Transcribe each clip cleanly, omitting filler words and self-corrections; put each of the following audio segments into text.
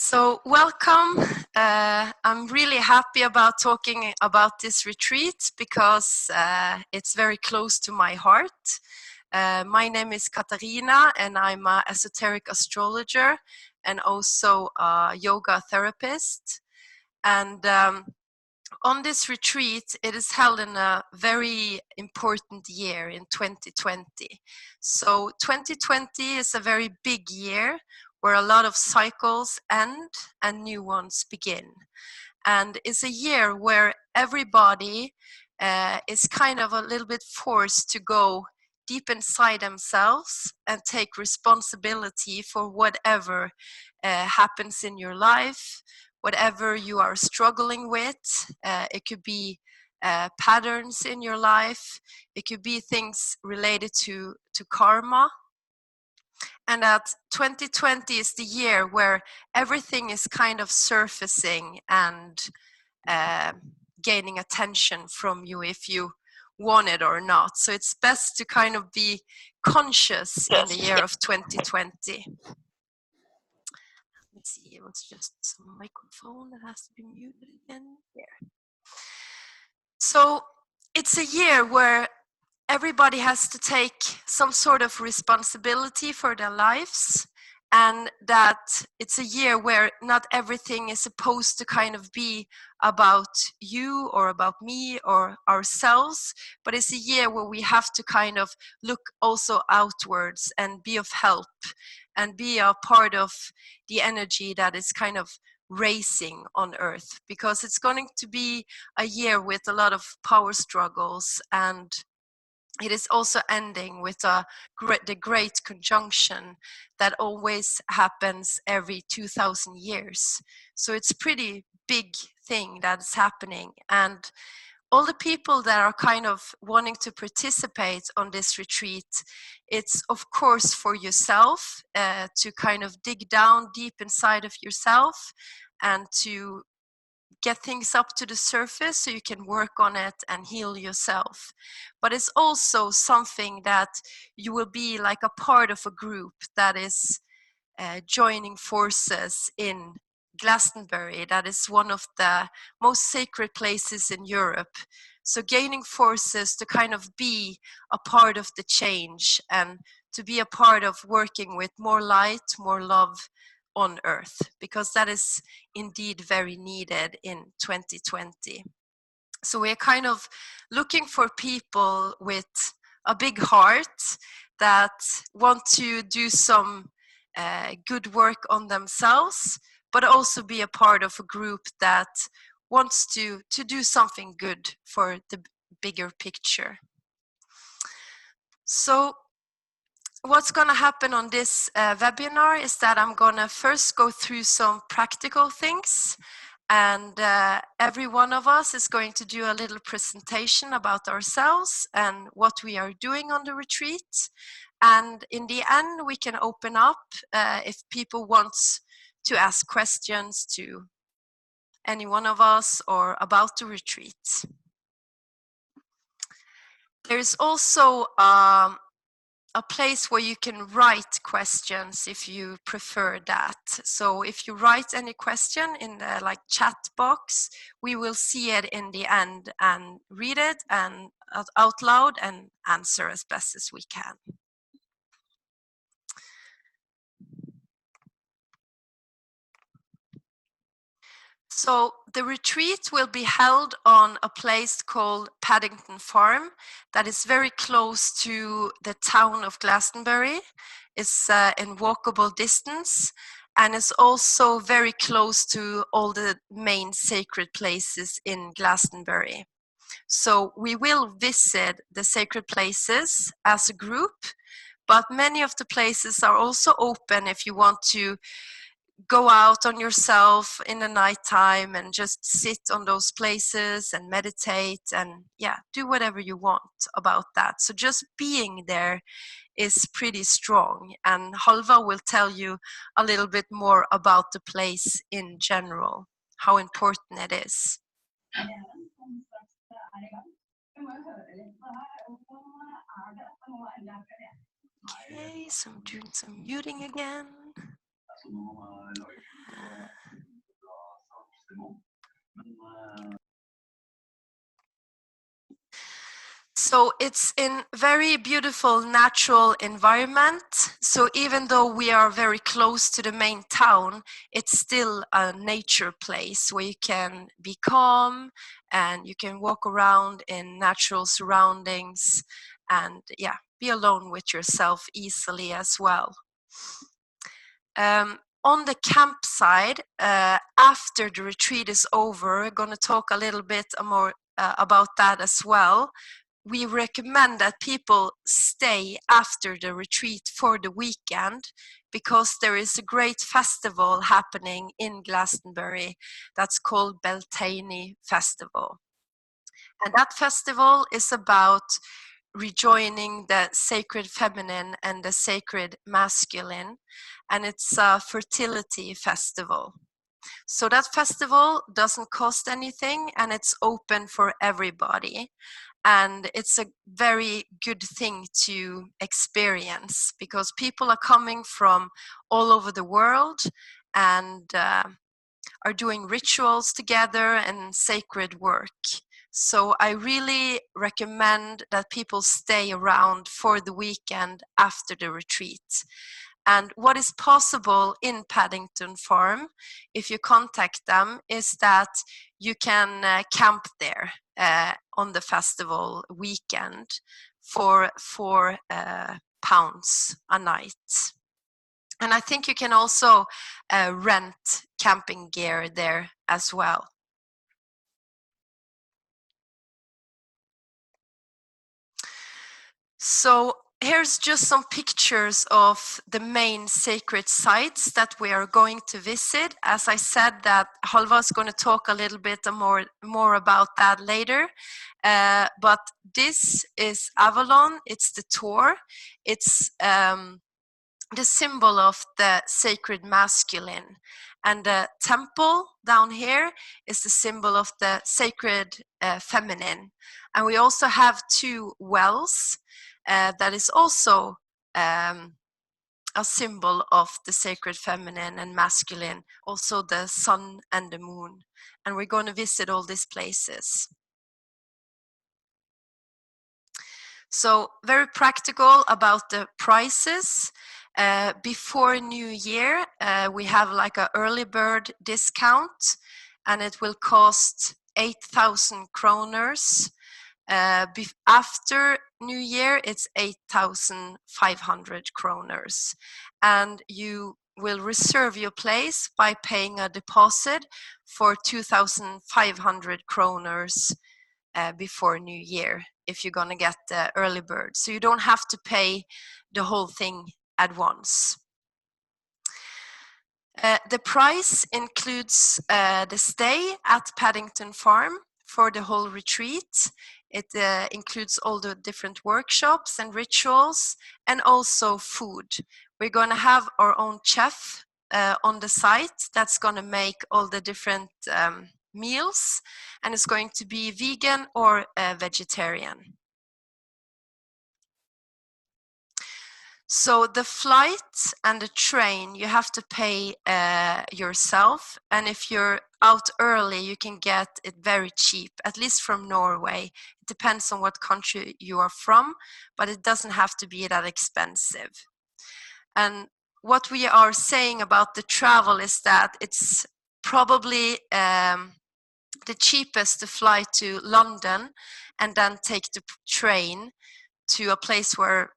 So welcome. I'm really happy about talking about this retreat because it's very close to my heart. My name is Katarina and I'm an esoteric astrologer and also a yoga therapist. And on this retreat, it is held in a very important year in 2020. So 2020 is a very big year where a lot of cycles end and new ones begin. And it's a year where everybody is kind of a little bit forced to go deep inside themselves and take responsibility for whatever happens in your life, whatever you are struggling with. It could be patterns in your life. It could be things related to karma. And that 2020 is the year where everything is kind of surfacing and gaining attention from you if you want it or not. So it's best to kind of be conscious in the year of 2020. Let's see, it was just some microphone that has to be muted again. There. So it's a year where everybody has to take some sort of responsibility for their lives, and that it's a year where not everything is supposed to kind of be about you or about me or ourselves, but it's a year where we have to kind of look also outwards and be of help and be a part of the energy that is kind of racing on Earth, because it's going to be a year with a lot of power struggles, and it is also ending with the great conjunction that always happens every 2,000 years. So it's a pretty big thing that's happening. And all the people that are kind of wanting to participate on this retreat, it's of course for yourself to kind of dig down deep inside of yourself and to get things up to the surface so you can work on it and heal yourself. But it's also something that you will be like a part of a group that is joining forces in Glastonbury. That is one of the most sacred places in Europe. So gaining forces to kind of be a part of the change and to be a part of working with more light, more love on Earth, because that is indeed very needed in 2020. So we're kind of looking for people with a big heart that want to do some good work on themselves, but also be a part of a group that wants to do something good for the bigger picture. So what's going to happen on this webinar is that I'm going to first go through some practical things, and every one of us is going to do a little presentation about ourselves and what we are doing on the retreat. And in the end, we can open up if people want to ask questions to any one of us or about the retreat. There's also a place where you can write questions if you prefer that. So if you write any question in the chat box, we will see it in the end and read it and out loud and answer as best as we can. So the retreat will be held on a place called Paddington Farm that is very close to the town of Glastonbury. It's in walkable distance, and it's also very close to all the main sacred places in Glastonbury. So we will visit the sacred places as a group, but many of the places are also open if you want to go out on yourself in the nighttime and just sit on those places and meditate and do whatever you want about that. So just being there is pretty strong, and Halva will tell you a little bit more about the place in general, how important it is. Okay, so I'm doing some muting again. So it's in very beautiful natural environment. So even though we are very close to the main town, it's still a nature place where you can be calm and you can walk around in natural surroundings and be alone with yourself easily as well. On the campsite, after the retreat is over, we're going to talk a little bit more about that as well. We recommend that people stay after the retreat for the weekend because there is a great festival happening in Glastonbury that's called Beltane Festival. And that festival is about rejoining the sacred feminine and the sacred masculine, and it's a fertility festival. So that festival doesn't cost anything and it's open for everybody. And it's a very good thing to experience because people are coming from all over the world and are doing rituals together and sacred work. So I really recommend that people stay around for the weekend after the retreat. And what is possible in Paddington Farm, if you contact them, is that you can camp there on the festival weekend for £4 a night. And I think you can also rent camping gear there as well. So here's just some pictures of the main sacred sites that we are going to visit. As I said, that Halva is going to talk a little bit more about that later. But this is Avalon. It's the Tor. It's the symbol of the sacred masculine. And the temple down here is the symbol of the sacred feminine. And we also have two wells that is also a symbol of the sacred feminine and masculine, also the sun and the moon. And we're going to visit all these places. So very practical about the prices. Before New Year, we have like an early bird discount, and it will cost 8,000 kroners. After New Year, it's 8,500 kroners. And you will reserve your place by paying a deposit for 2,500 kroners before New Year if you're going to get the early bird. So you don't have to pay the whole thing at once. The price includes the stay at Paddington Farm for the whole retreat. It includes all the different workshops and rituals and also food. We're going to have our own chef on the site that's going to make all the different meals, and it's going to be vegan or vegetarian. So the flight and the train you have to pay yourself, and if you're out early you can get it very cheap, at least from Norway. It depends on what country you are from, but it doesn't have to be that expensive. And what we are saying about the travel is that it's probably the cheapest to fly to London and then take the train to a place where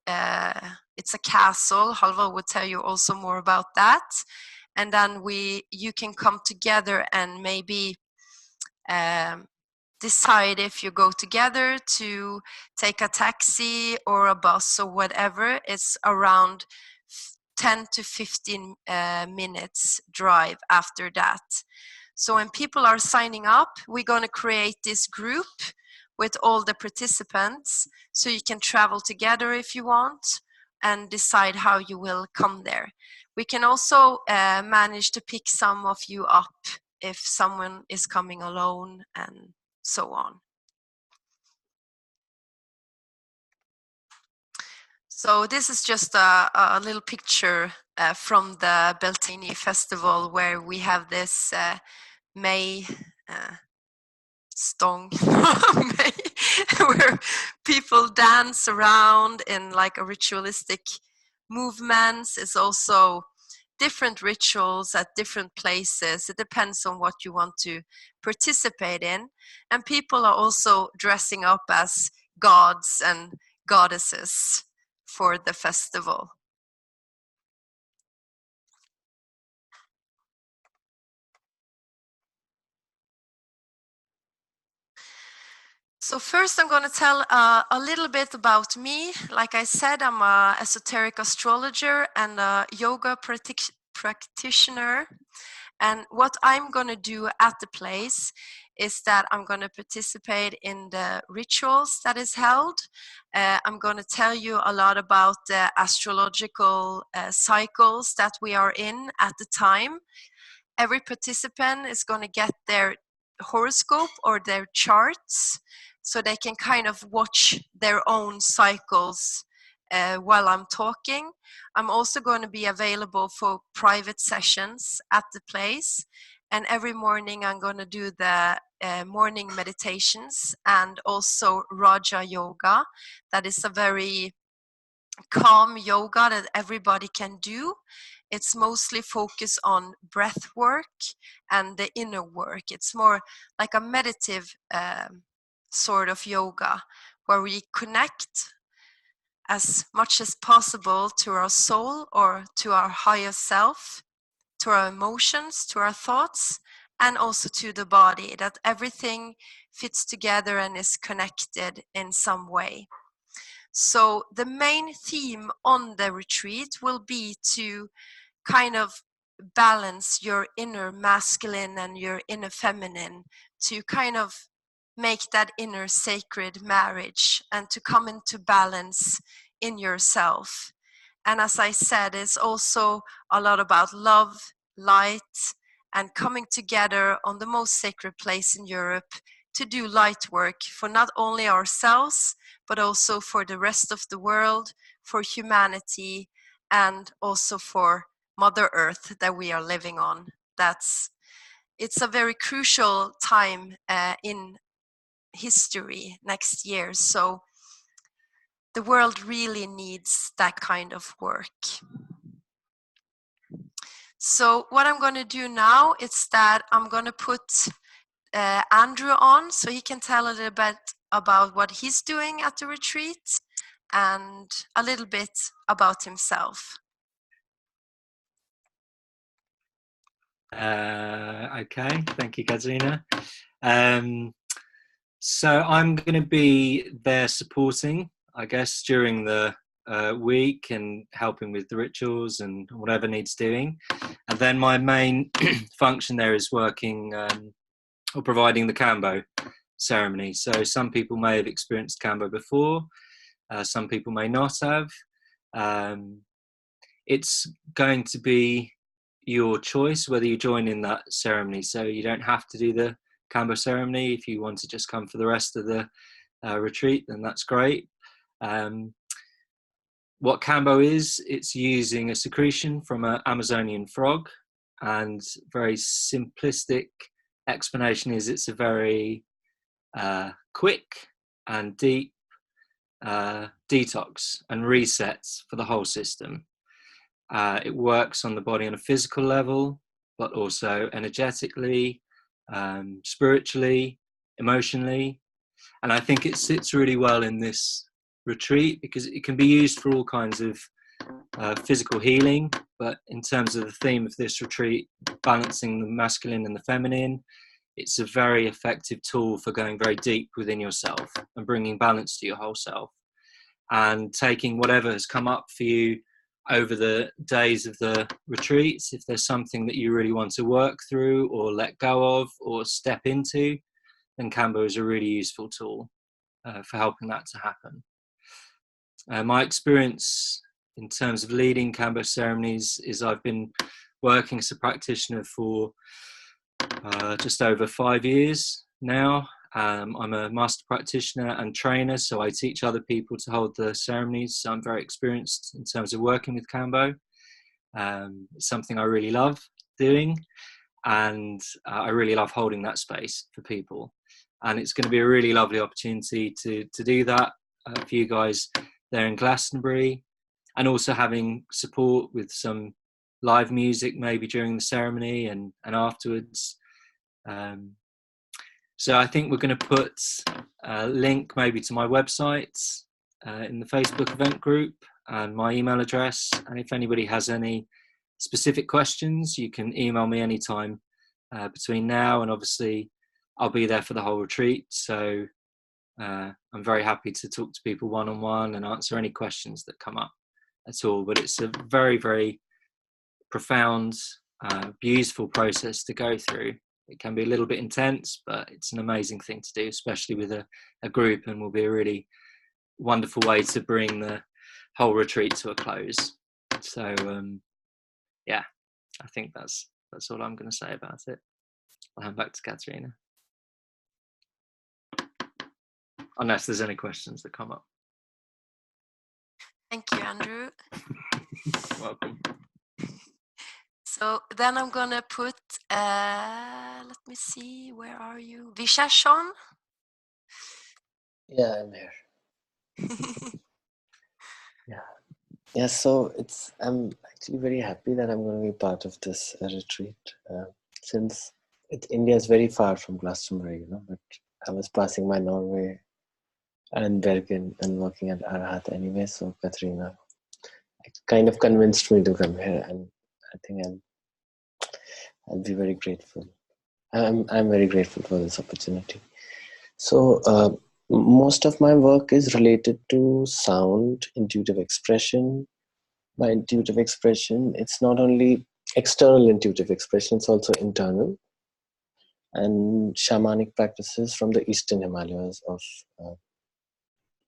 it's a castle. Halva will tell you also more about that. And then you can come together and maybe decide if you go together to take a taxi or a bus or whatever. It's around 10 to 15 minutes drive after that. So when people are signing up, we're going to create this group with all the participants so you can travel together if you want and decide how you will come there. We can also manage to pick some of you up if someone is coming alone and so on. So this is just a little picture from the Beltane festival where we have this May stång where people dance around in like a ritualistic movements. It's also different rituals at different places. It depends on what you want to participate in. And people are also dressing up as gods and goddesses for the festival. So first I'm going to tell a little bit about me. Like I said, I'm an esoteric astrologer and a yoga practitioner. And what I'm going to do at the place is that I'm going to participate in the rituals that is held. I'm going to tell you a lot about the astrological cycles that we are in at the time. Every participant is going to get their horoscope or their charts so they can kind of watch their own cycles while I'm talking. I'm also going to be available for private sessions at the place. And every morning I'm going to do the morning meditations and also Raja Yoga. That is a very calm yoga that everybody can do. It's mostly focused on breath work and the inner work. It's more like a meditative sort of yoga where we connect as much as possible to our soul or to our higher self, to our emotions, to our thoughts, and also to the body, that everything fits together and is connected in some way. So the main theme on the retreat will be to kind of balance your inner masculine and your inner feminine, to kind of make that inner sacred marriage and to come into balance in yourself. And as I said, it's also a lot about love, light, and coming together on the most sacred place in Europe to do light work for not only ourselves, but also for the rest of the world, for humanity, and also for Mother Earth that we are living on. It's a very crucial time in history next year. So the world really needs that kind of work. So what I'm going to do now is that I'm going to put Andrew on so he can tell a little bit about what he's doing at the retreat and a little bit about himself. Okay, thank you, Katarina. So I'm going to be there supporting, I guess, during the week and helping with the rituals and whatever needs doing. And then my main function there is working or providing the Kambo ceremony. So some people may have experienced Kambo before, some people may not have. It's going to be your choice whether you join in that ceremony. So you don't have to do the Kambo ceremony. If you want to just come for the rest of the retreat, then that's great. What Kambo is, it's using a secretion from an Amazonian frog, and very simplistic explanation is it's a very quick and deep detox and resets for the whole system. It works on the body on a physical level, but also energetically, spiritually, emotionally. And I think it sits really well in this retreat because it can be used for all kinds of physical healing. But in terms of the theme of this retreat, balancing the masculine and the feminine, it's a very effective tool for going very deep within yourself and bringing balance to your whole self and taking whatever has come up for you over the days of the retreats. If there's something that you really want to work through or let go of or step into, then Kambo is a really useful tool for helping that to happen. My experience in terms of leading Kambo ceremonies is I've been working as a practitioner for just over 5 years now. I'm a master practitioner and trainer, so I teach other people to hold the ceremonies. So I'm very experienced in terms of working with Kambo. It's something I really love doing, and I really love holding that space for people. and it's going to be a really lovely opportunity to do that for you guys there in Glastonbury, and also having support with some live music maybe during the ceremony and afterwards. So I think we're going to put a link maybe to my website in the Facebook event group and my email address. And if anybody has any specific questions, you can email me anytime between now and obviously I'll be there for the whole retreat. So I'm very happy to talk to people one-on-one and answer any questions that come up at all. But it's a very, very profound, beautiful process to go through. It can be a little bit intense, but it's an amazing thing to do, especially with a group, and will be a really wonderful way to bring the whole retreat to a close. So yeah, I think that's all I'm going to say about it. I'll hand back to Katarina, unless there's any questions that come up. Thank you, Andrew. Welcome. So then I'm gonna put, let me see, where are you? Vishash on? Yeah, I'm here. Yeah, so I'm actually very happy that I'm going to be part of this retreat, since India is very far from Glastonbury, but I was passing by Norway and Bergen and working at Arhat anyway, so Katrina kind of convinced me to come here, and I think I'll be very grateful. I'm very grateful for this opportunity. So most of my work is related to sound, intuitive expression. By intuitive expression, it's not only external intuitive expression, it's also internal. And shamanic practices from the eastern Himalayas of,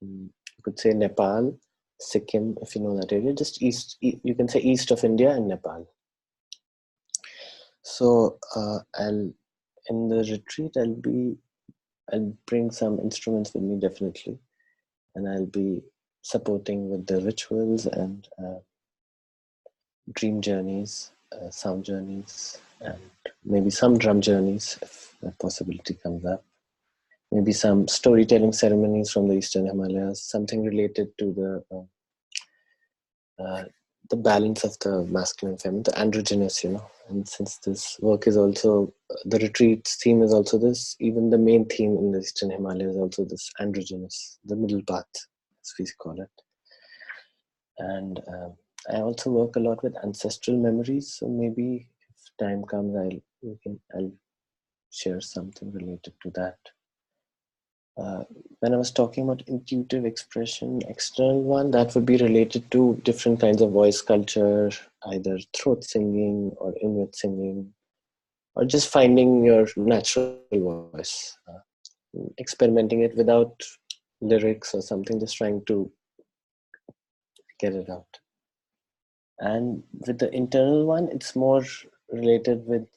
you could say Nepal, Sikkim, if you know that area, just east, you can say east of India and Nepal. So in the retreat, I'll bring some instruments with me definitely, and I'll be supporting with the rituals and dream journeys, sound journeys, and maybe some drum journeys if that possibility comes up. Maybe some storytelling ceremonies from the Eastern Himalayas, something related to the balance of the masculine and feminine, the androgynous, And since this work is also, the retreat theme is also this, even the main theme in the Eastern Himalayas is also this androgynous, the middle path, as we call it. And I also work a lot with ancestral memories, so maybe if time comes, I'll share something related to that. When I was talking about intuitive expression, external one, that would be related to different kinds of voice culture, either throat singing or inward singing, or just finding your natural voice, experimenting it without lyrics or something, just trying to get it out. And with the internal one, it's more related with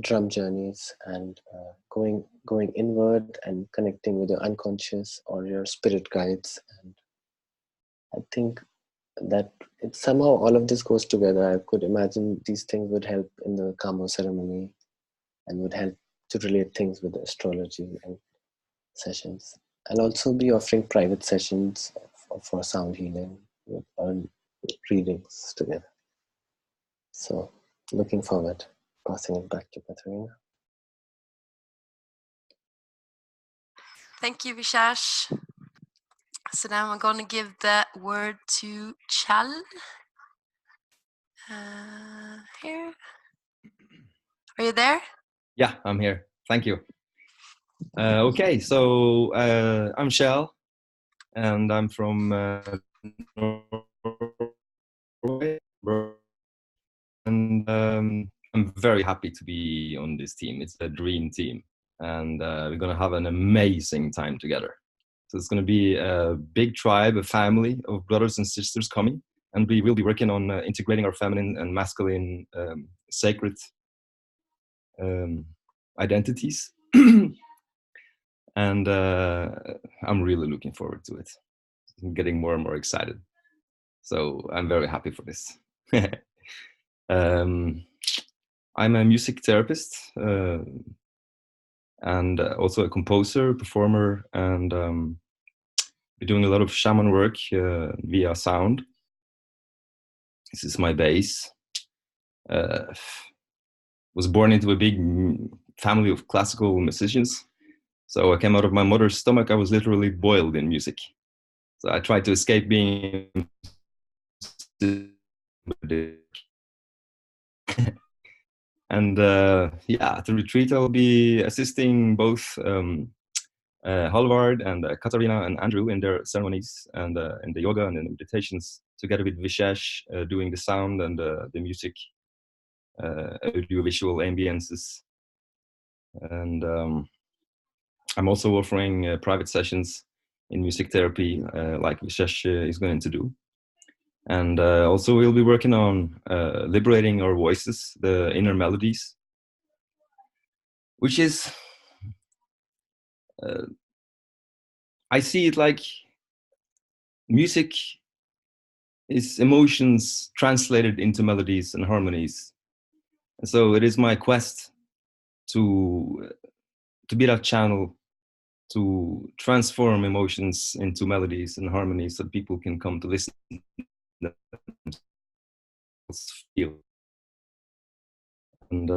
drum journeys and going inward and connecting with your unconscious or your spirit guides. And I think that somehow all of this goes together. I could imagine these things would help in the Kambo ceremony and would help to relate things with astrology and sessions. I'll also be offering private sessions for sound healing with readings together. So looking forward, passing it back to Katarina. Thank you, Vishash. So now I'm going to give the word to Chal. Here. Are you there? Yeah, I'm here. Thank you. Okay, so I'm Shell, and I'm from Norway. And I'm very happy to be on this team. It's a dream team, and we're going to have an amazing time together. So it's going to be a big tribe, a family of brothers and sisters coming, and we will be working on integrating our feminine and masculine sacred identities. And I'm really looking forward to it. I'm getting more and more excited. So I'm very happy for this. I'm a music therapist, and also a composer, performer, and we're doing a lot of shaman work via sound. This is my bass. Was born into a big family of classical musicians. So I came out of my mother's stomach. I was literally boiled in music. So I tried to escape being and yeah, at the retreat I'll be assisting both Halvard and Katarina and Andrew in their ceremonies and in the yoga and in the meditations, together with Vishesh doing the sound and the music, audiovisual ambiences. And I'm also offering private sessions in music therapy, like Vishesh is going to do. And also we'll be working on liberating our voices, the inner melodies, which is, I see it like music is emotions translated into melodies and harmonies. And so it is my quest to be that channel to transform emotions into melodies and harmonies so people can come to listen feel. And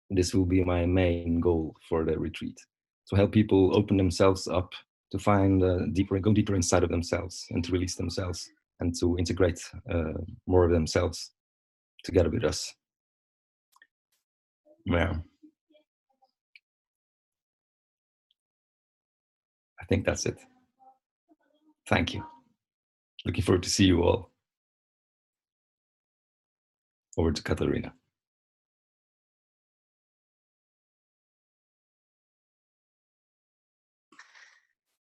this will be my main goal for the retreat, to help people open themselves up, to find go deeper inside of themselves, and to release themselves, and to integrate more of themselves together with us. Yeah, I think that's it. Thank you. Looking forward to see you all. Over to Katarina.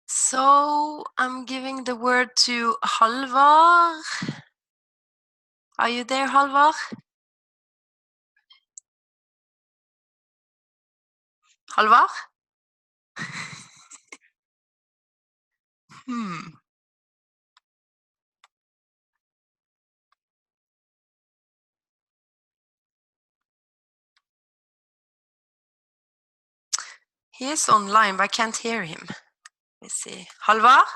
So I'm giving the word to Halvard. Are you there, Halvard? Halvard? He is online, but I can't hear him. Let's see. Halvard?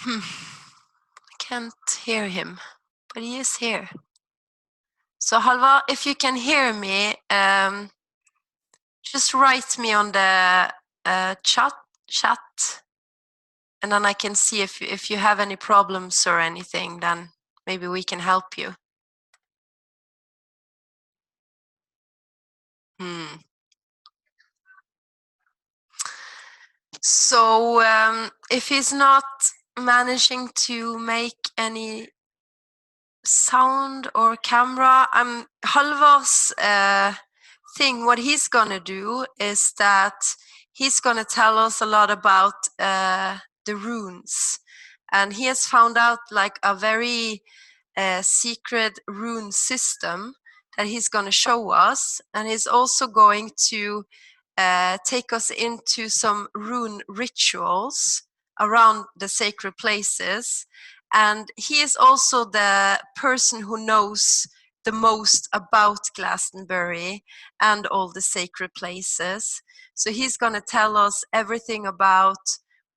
I can't hear him, but he is here. So Halvard, if you can hear me, just write me on the chat, and then I can see if you have any problems or anything, then maybe we can help you. So if he's not managing to make any sound or camera, Halvard's thing, what he's gonna do is that he's gonna tell us a lot about the runes, and he has found out like a very secret rune system that he's gonna show us, and he's also going to take us into some rune rituals around the sacred places. And he is also the person who knows the most about Glastonbury and all the sacred places. So he's going to tell us everything about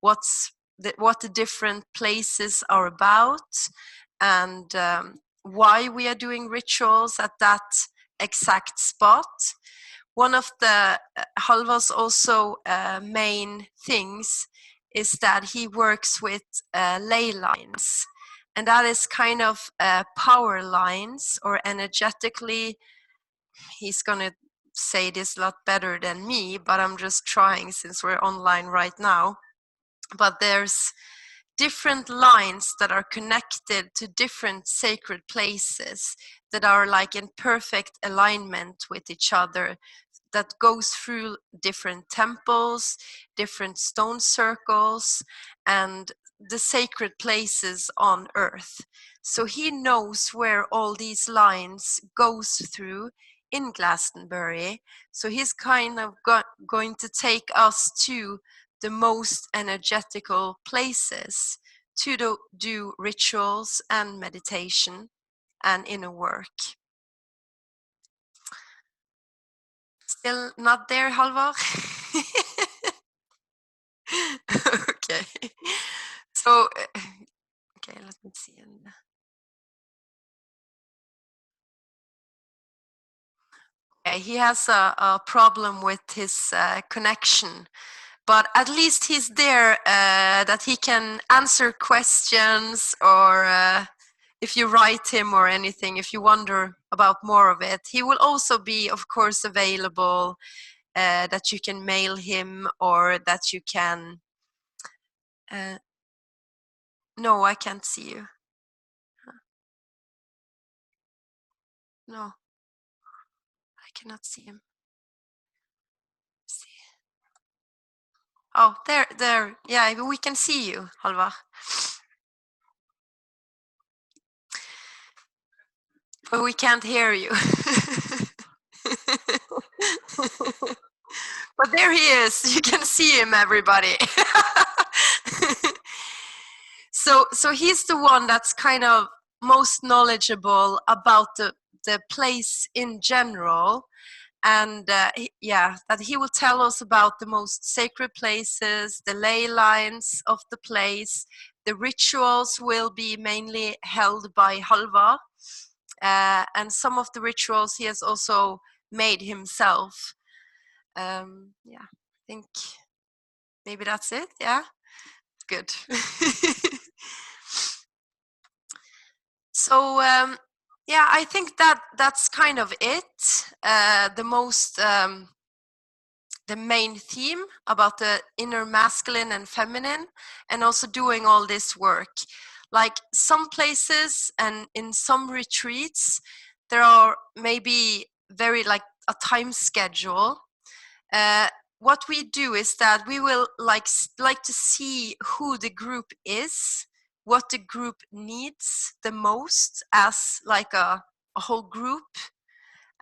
what the different places are about, and why we are doing rituals at that exact spot. One of the Halvard's also main things is that he works with ley lines, and that is kind of power lines, or energetically. He's gonna say this a lot better than me, but I'm just trying since we're online right now. But there's different lines that are connected to different sacred places that are like in perfect alignment with each other, that goes through different temples, different stone circles, and the sacred places on earth. So he knows where all these lines goes through in Glastonbury. So he's kind of going to take us to the most energetical places to do rituals and meditation and inner work. Still not there, Halvar? Okay. So, okay, let me see. Okay, he has a problem with his connection, but at least he's there that he can answer questions, or if you write him or anything, if you wonder about more of it. He will also be, of course, available that you can mail him, or that you can... no, I can't see you. No, I cannot see him. See. Oh, there. Yeah, we can see you, Halvar. But we can't hear you. But there he is. You can see him, everybody. So he's the one that's kind of most knowledgeable about the place in general. And that he will tell us about the most sacred places, the ley lines of the place. The rituals will be mainly held by Halvar. And some of the rituals he has also made himself. I think maybe that's it. Yeah, good. So I think that's kind of it. The main theme about the inner masculine and feminine, and also doing all this work. Like some places and in some retreats, there are maybe very like a time schedule. What we do is that we will like to see who the group is, what the group needs the most as like a whole group,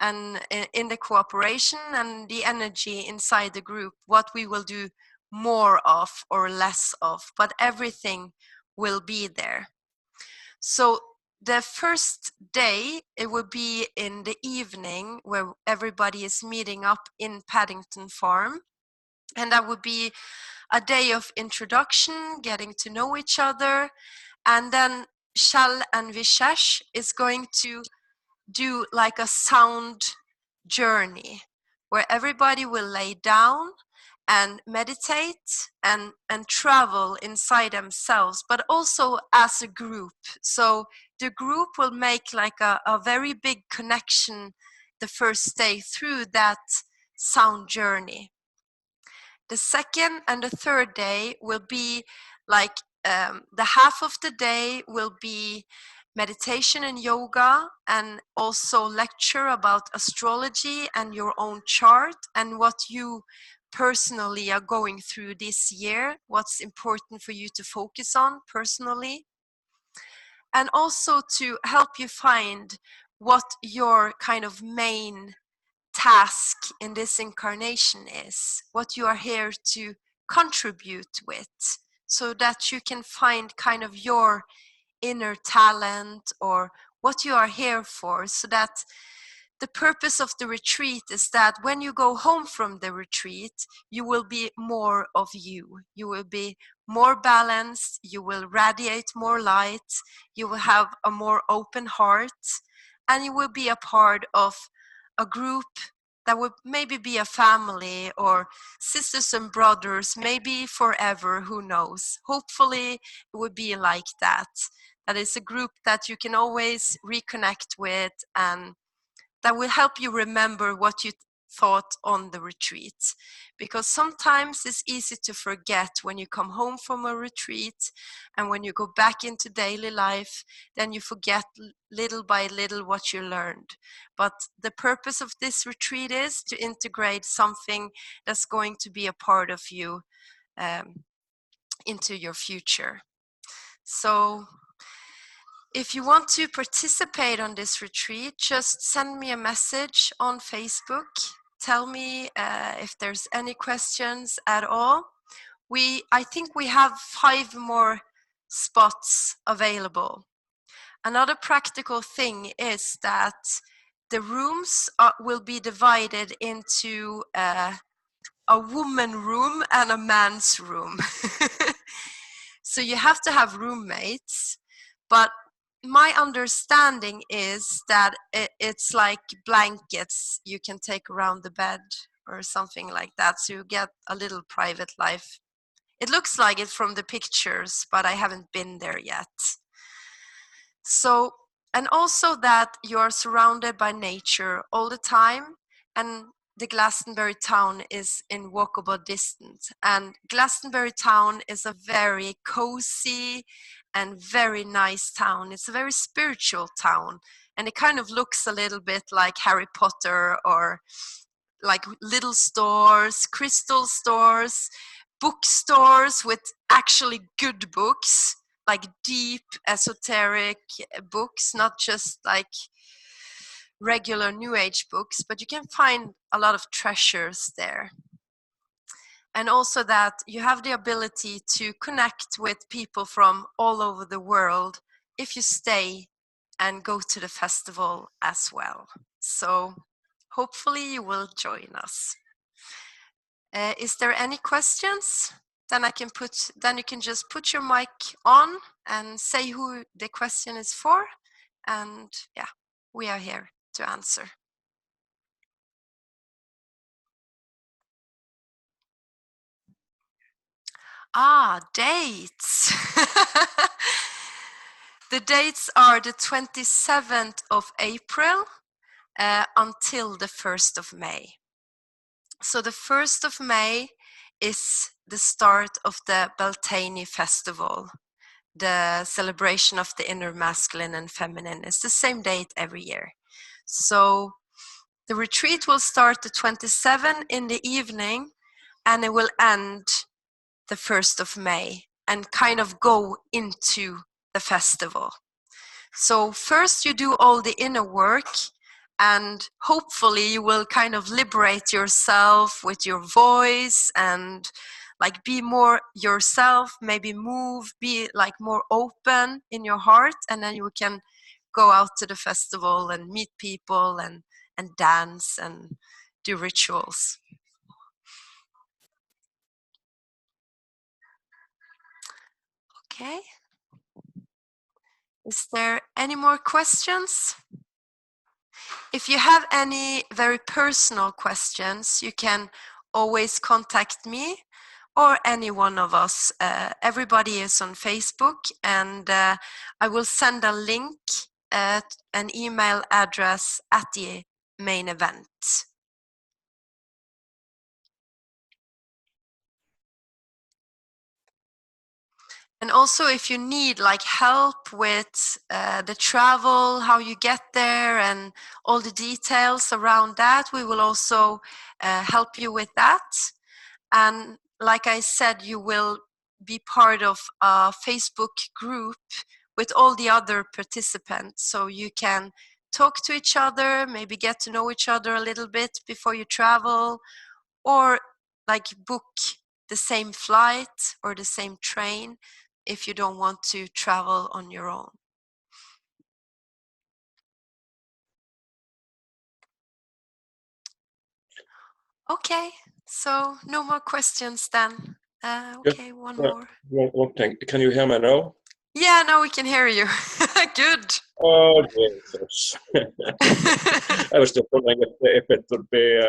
and in the cooperation and the energy inside the group, what we will do more of or less of, but everything will be there. So the first day, it will be in the evening where everybody is meeting up in Paddington Farm. And that would be a day of introduction, getting to know each other. And then Shal and Vishesh is going to do like a sound journey where everybody will lay down and meditate and travel inside themselves, but also as a group. So the group will make like a very big connection the first day through that sound journey. The second and the third day will be like the half of the day will be meditation and yoga, and also lecture about astrology and your own chart and what you personally are going through this year, what's important for you to focus on personally, and also to help you find what your kind of main task in this incarnation is, what you are here to contribute with, so that you can find kind of your inner talent or what you are here for, so that the purpose of the retreat is that when you go home from the retreat, you will be more of you. You will be more balanced, you will radiate more light, you will have a more open heart, and you will be a part of a group that would maybe be a family or sisters and brothers, maybe forever, who knows. Hopefully it would be like that. That is a group that you can always reconnect with, and that will help you remember what you thought on the retreat. Because sometimes it's easy to forget when you come home from a retreat, and when you go back into daily life, then you forget little by little what you learned. But the purpose of this retreat is to integrate something that's going to be a part of you into your future. So if you want to participate on this retreat, just send me a message on Facebook. Tell me if there's any questions at all. I think we have 5 more spots available. Another practical thing is that the rooms will be divided into a woman room and a man's room. So you have to have roommates, but my understanding is that it's like blankets you can take around the bed or something like that, so you get a little private life. It looks like it from the pictures, but I haven't been there yet. So, and also that you are surrounded by nature all the time, and the Glastonbury town is in walkable distance. And Glastonbury town is a very cozy and very nice town. It's a very spiritual town, and it kind of looks a little bit like Harry Potter, or like little stores, crystal stores, bookstores with actually good books, like deep esoteric books, not just like regular new age books, but you can find a lot of treasures there. And also that you have the ability to connect with people from all over the world if you stay and go to the festival as well. So hopefully you will join us. Is there any questions? Then you can just put your mic on and say who the question is for, and yeah, we are here to answer. Dates. The dates are the 27th of April until the 1st of May. So the 1st of May is the start of the Beltane festival, the celebration of the inner masculine and feminine. It's the same date every year. So the retreat will start the 27th in the evening, and it will end the 1st of May and kind of go into the festival. So first you do all the inner work, and hopefully you will kind of liberate yourself with your voice and like be more yourself, maybe move, be like more open in your heart, and then you can go out to the festival and meet people and dance and do rituals. Okay. Is there any more questions? If you have any very personal questions, you can always contact me or any one of us. Everybody is on Facebook, and I will send a link, an email address at the main event. And also, if you need like help with the travel, how you get there, and all the details around that, we will also help you with that. And like I said, you will be part of a Facebook group with all the other participants, so you can talk to each other, maybe get to know each other a little bit before you travel, or like book the same flight or the same train if you don't want to travel on your own. Okay, so no more questions then. Okay, Yes. one more. One thing. Can you hear me now? Yeah, now we can hear you. Good. Oh, Jesus. I was just wondering if it would be.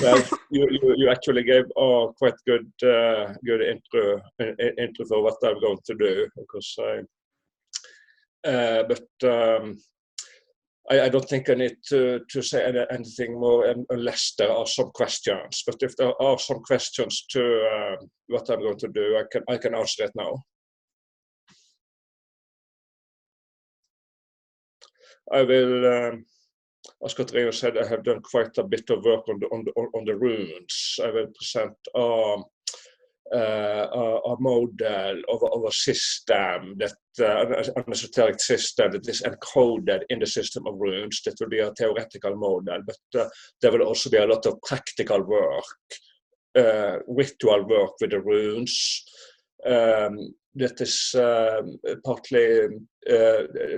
Well, you actually gave quite good intro for what I'm going to do, because I don't think I need to say anything more unless there are some questions. But if there are some questions to what I'm going to do, I can answer it now. I will, as Katrina said, I have done quite a bit of work on the runes. I will present a model of a system that an esoteric system that is encoded in the system of runes. That will be a theoretical model, but there will also be a lot of practical work, ritual work with the runes. That is partly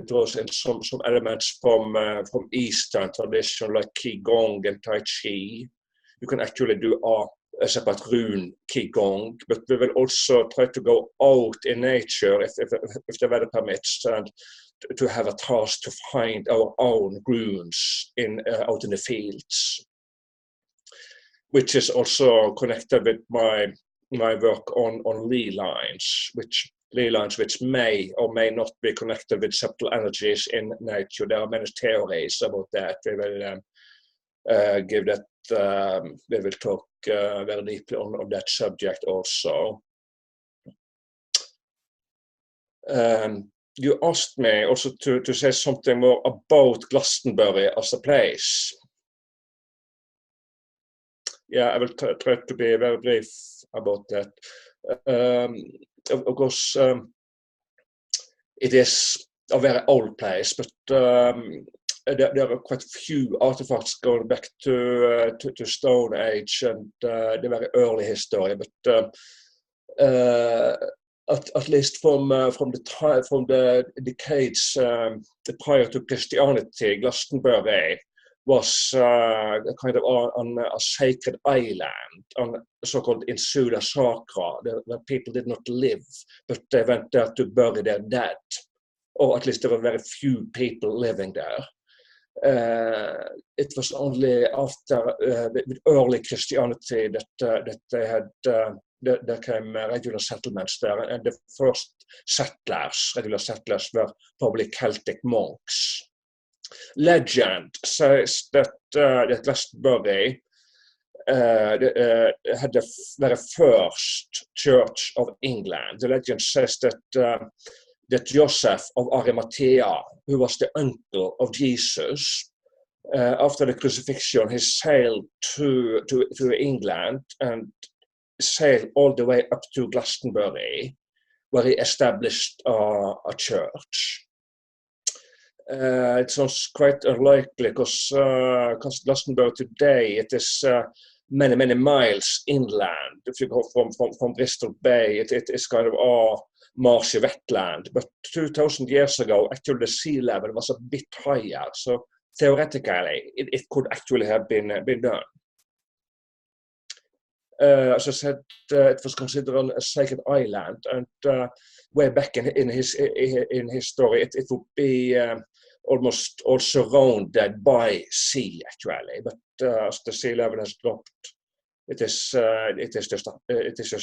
draws in some elements from Eastern tradition like Qigong and Tai Chi. You can actually do a separate rune Qigong, but we will also try to go out in nature if the weather permits, and to have a task to find our own runes out in the fields, which is also connected with my work on ley lines, which may or may not be connected with subtle energies in nature. There are many theories about that. We will give that. We will talk very deeply on that subject also. You asked me also to say something more about Glastonbury as a place. Yeah, I will try to be very brief about that. Of course, it is a very old place, but there are quite few artifacts going back to Stone Age and the very early history. But at least from the decades prior to Christianity, Glastonbury was kind of on a sacred island, on so-called insula sacra, where people did not live, but they went there to bury their dead, or at least there were very few people living there. It was only after with early Christianity that they had there came regular settlements there, and the first regular settlers, were probably Celtic monks. Legend says that Glastonbury had the very first church of England. The legend says that Joseph of Arimathea, who was the uncle of Jesus, after the crucifixion, he sailed to England and sailed all the way up to Glastonbury, where he established a church. It sounds quite unlikely because Glastonbury today, it is many miles inland. If you go from Bristol Bay, it is kind of a marshy wetland. But 2,000 years ago, actually the sea level was a bit higher. So theoretically, it could actually have been done. As I said, it was considered a sacred island, and way back in his story, it would be almost all surrounded by sea actually. But as the sea level has dropped, it is just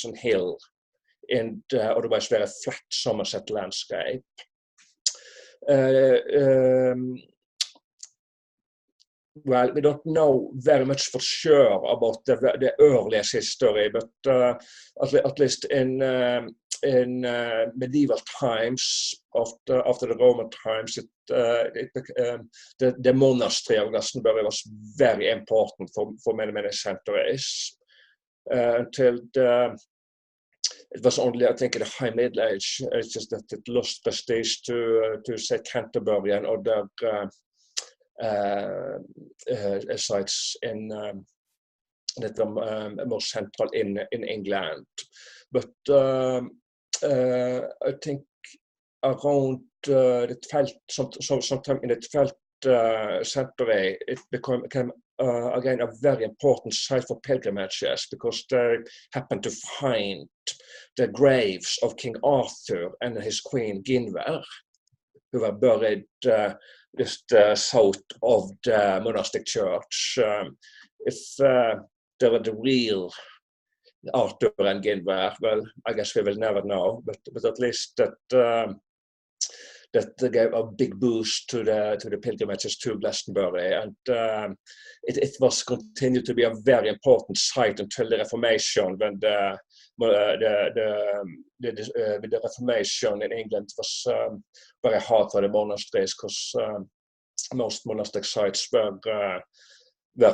a hill, and otherwise very flat Somerset landscape. Well, we don't know very much for sure about the earliest history, but at least in medieval times, after the Roman times, the monastery of Glastonbury was very important for many centuries, until it was only, I think, in the High Middle Age. It's just that it lost prestige to say Canterbury and other sites that are more central in England. But I think around the 12th, sometime in the 12th century, it became again a very important site for pilgrimages, because they happened to find the graves of King Arthur and his queen Guinevere, who were buried just south of the monastic church. If they were the real Arthur and Guinevere, well, I guess we will never know, but at least that gave a big boost to the pilgrimages to Glastonbury, and it was continued to be a very important site until the Reformation, when with the Reformation in England, it was very hard for the monasteries, because most monastic sites were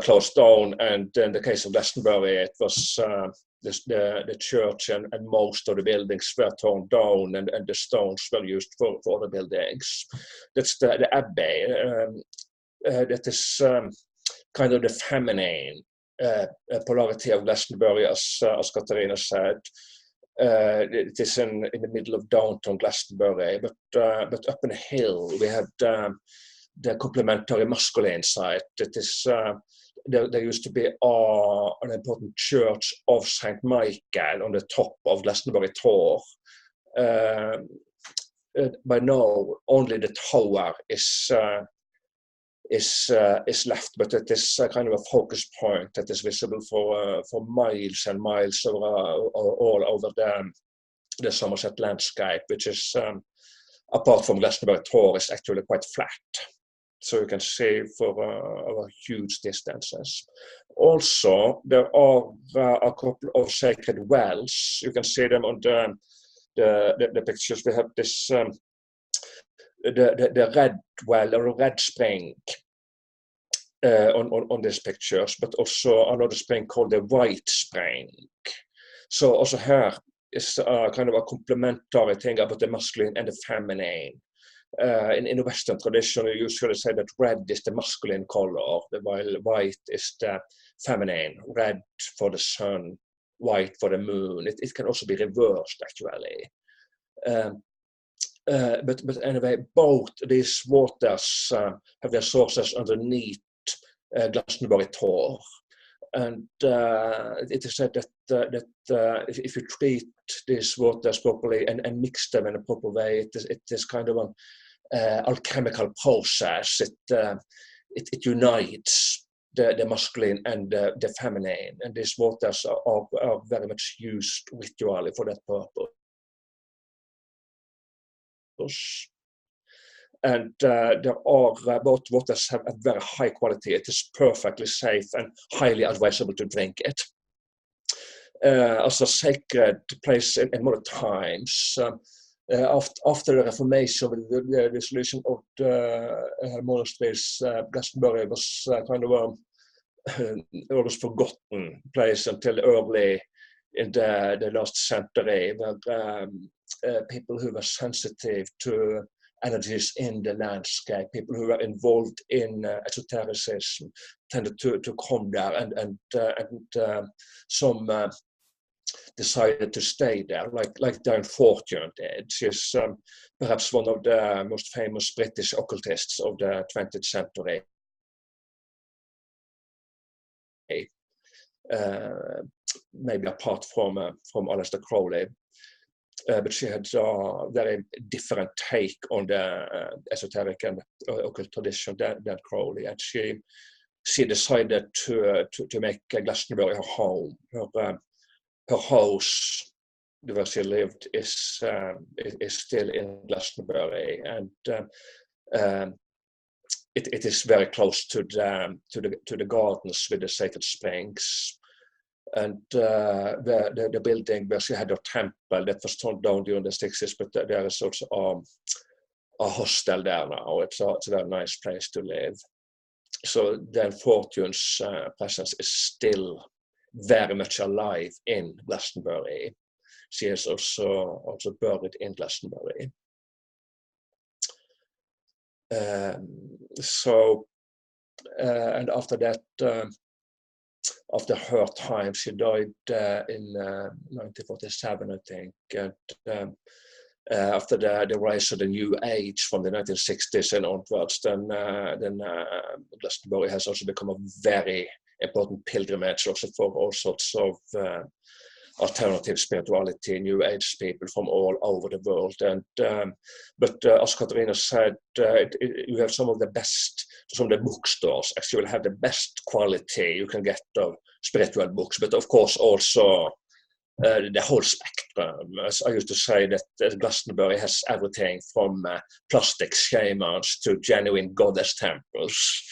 closed down, and in the case of Glastonbury, it was the church and most of the buildings were torn down, and the stones were used for other buildings. That's the abbey. That is kind of the feminine polarity of Glastonbury, as Katarina said. It is in the middle of downtown Glastonbury, but up in a hill we have the complementary masculine side. It is there used to be an important church of Saint Michael on the top of Glastonbury Tor. By now, only the tower is left, but it is kind of a focus point that is visible for miles and miles all over the Somerset landscape, which is apart from Glastonbury Tor, is actually quite flat. So you can see for over huge distances. Also, there are a couple of sacred wells. You can see them on the pictures. We have this the red well, or red spring on these pictures, but also another spring called the white spring. So also here is kind of a complementary thing about the masculine and the feminine. In the Western tradition, you usually say that red is the masculine color, while white is the feminine. Red for the sun, white for the moon. It can also be reversed, actually. But anyway, both these waters have their sources underneath Glastonbury Tor. And it is said that if you treat these waters properly and mix them in a proper way, it is kind of an alchemical process. It unites the masculine and the feminine, and these waters are very much used ritually for that purpose. And there are both waters have a very high quality. It is perfectly safe and highly advisable to drink it. As a sacred place in modern times, after the Reformation, with the dissolution of the monasteries, Glastonbury was kind of always forgotten place until early in the last century, where people who were sensitive to energies in the landscape, people who were involved in esotericism, tended to come there, and some decided to stay there, like Diane Fortune did. She's perhaps one of the most famous British occultists of the 20th century. Maybe apart from Aleister Crowley. But she had a very different take on the esoteric and occult tradition than Crowley, and she decided to make Glastonbury her home. Her house, where she lived, is still in Glastonbury, and it is very close to the gardens with the sacred springs. And the building where she had her temple, that was torn down during the 60s, but there is also a hostel there now. It's a very nice place to live. So then Fortune's presence is still very much alive in Glastonbury. She is also buried in Glastonbury. And after that, after her time, she died in 1947, I think. And after the rise of the New Age from the 1960s and onwards, then Glastonbury has also become a very important pilgrimage also for all sorts of alternative spirituality, New Age people from all over the world. And but as Katarina said, you have some of the bookstores actually will have the best quality you can get of spiritual books, but of course also the whole spectrum. As I used to say, that Glastonbury has everything from plastic shamans to genuine goddess temples.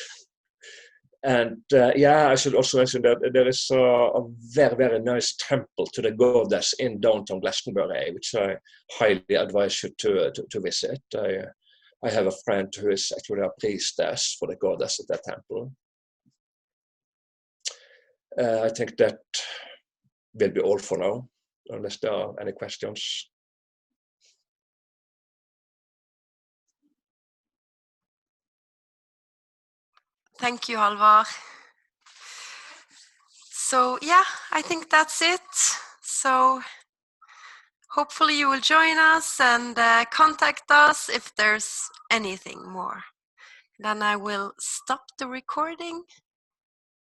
And I should also mention that there is a very, very nice temple to the goddess in downtown Glastonbury, which I highly advise you to visit. I have a friend who is actually a priestess for the goddess at that temple. I think that will be all for now, unless there are any questions. Thank you, Halvar. So yeah, I think that's it. So hopefully you will join us and contact us if there's anything more. Then I will stop the recording.